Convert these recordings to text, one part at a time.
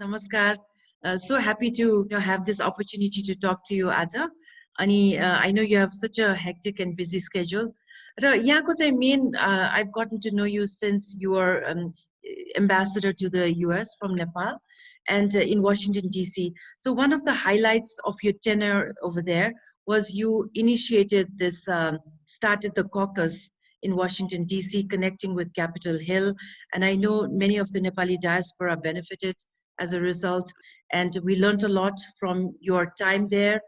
Namaskar. So happy to have this opportunity to talk to you, Aja. Ani, I know you have such a hectic and busy schedule. यहाँको चाहिँ main, I've gotten to know you since you are ambassador to the US from Nepal and in Washington, D.C. So one of the highlights of your tenure over there was you initiated this, started the caucus in Washington, D.C., connecting with Capitol Hill. And I know many of the Nepali diaspora benefited as a result. And we learned a lot from your time there.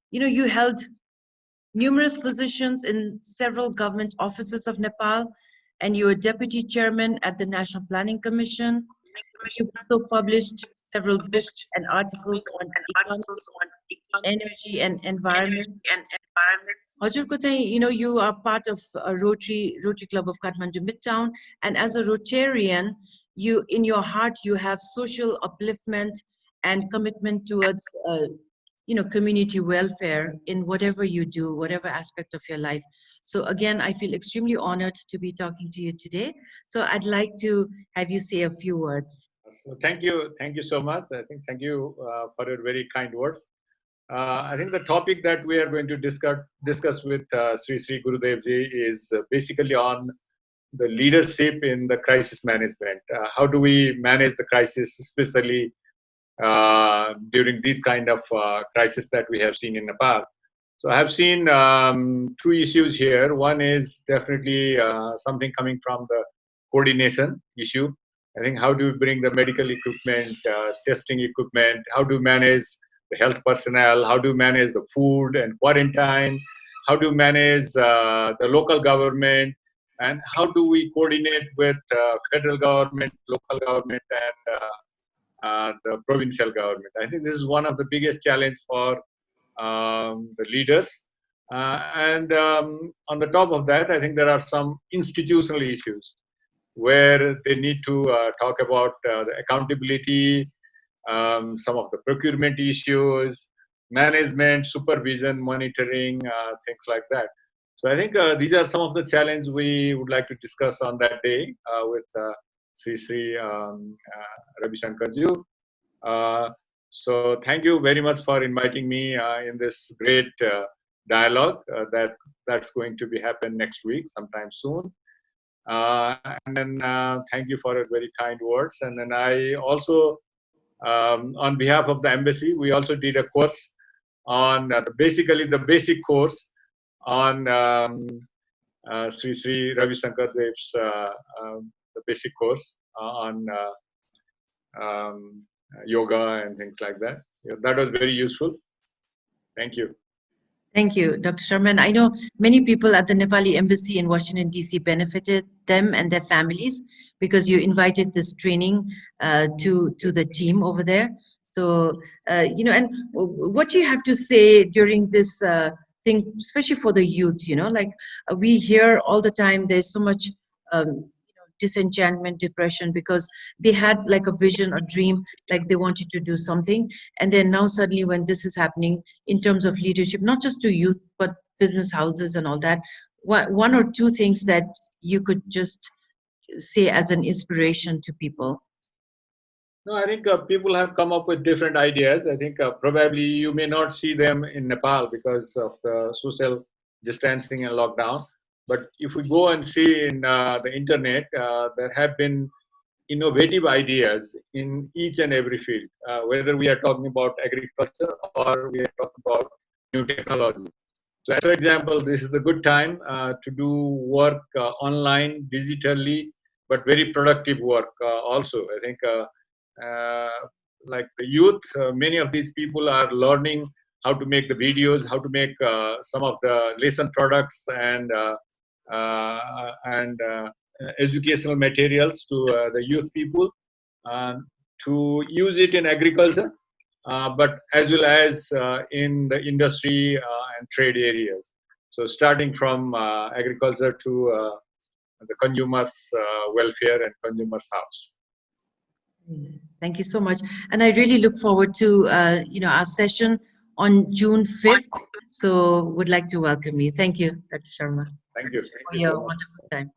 You held numerous positions in several government offices of Nepal, and you were deputy chairman at the National Planning Commission. You've also published several books and articles on economics, energy, and environment. हजुरको चाहिँ, you are part of a Rotary Club of Kathmandu Midtown, and as a Rotarian, you, in your heart, you have social upliftment and commitment towards, community welfare in whatever you do, whatever aspect of your life. So again, I feel extremely honored to be talking to you today. So I'd like to have you say a few words. So thank you so much. Thank you for your very kind words. I think the topic that we are going to discuss with Sri Sri Gurudev Ji is basically on the leadership in the crisis management. How do we manage the crisis, especially during these kind of crisis that we have seen in Nepal? So I have seen two issues here. One is definitely something coming from the coordination issue. I think how do we bring the medical equipment, testing equipment, how do we manage the health personnel, how do you manage the food and quarantine, how do you manage the local government, and how do we coordinate with federal government, local government, and the provincial government. I think this is one of the biggest challenge for the leaders. And on the top of that, I think there are some institutional issues where they need to talk about the accountability, some of the procurement issues, management, supervision, monitoring, things like that. So I think these are some of the challenges we would like to discuss on that day with Sri Sri Ravi Shankar Ji. So thank you very much for inviting me in this great dialogue that's going to be happen next week, sometime soon. And then thank you for your very kind words. And then I also, on behalf of the embassy, we also did a course on basically the basic course on Sri Sri Ravi Shankar Dev's the basic course on yoga and things like that. Yeah, that was very useful. Thank you. Thank you, Dr. Sharma. And I know many people at the Nepali Embassy in Washington, D.C. benefited, them and their families, because you invited this training to the team over there. So, and what do you have to say during this thing, especially for the youth, like we hear all the time, there's so much disenchantment, depression, because they had like a vision, a dream, like they wanted to do something. And then now suddenly when this is happening in terms of leadership, not just to youth, but business houses and all that, one or two things that you could just say as an inspiration to people? No, I think people have come up with different ideas. I think probably you may not see them in Nepal because of the social distancing and lockdown. But if we go and see in the internet, there have been innovative ideas in each and every field, whether we are talking about agriculture or we are talking about new technology. So, for example, this is a good time to do work online, digitally, but very productive work also. I think like the youth, many of these people are learning how to make the videos, how to make some of the lesson products and educational materials to the youth people to use it in agriculture, but as well as in the industry and trade areas. So starting from agriculture to the consumer's welfare and consumer's house. Thank you so much. And I really look forward to our session on June 5th. So would like to welcome you. Thank you, Dr. Sharma. Thank you. For your wonderful time.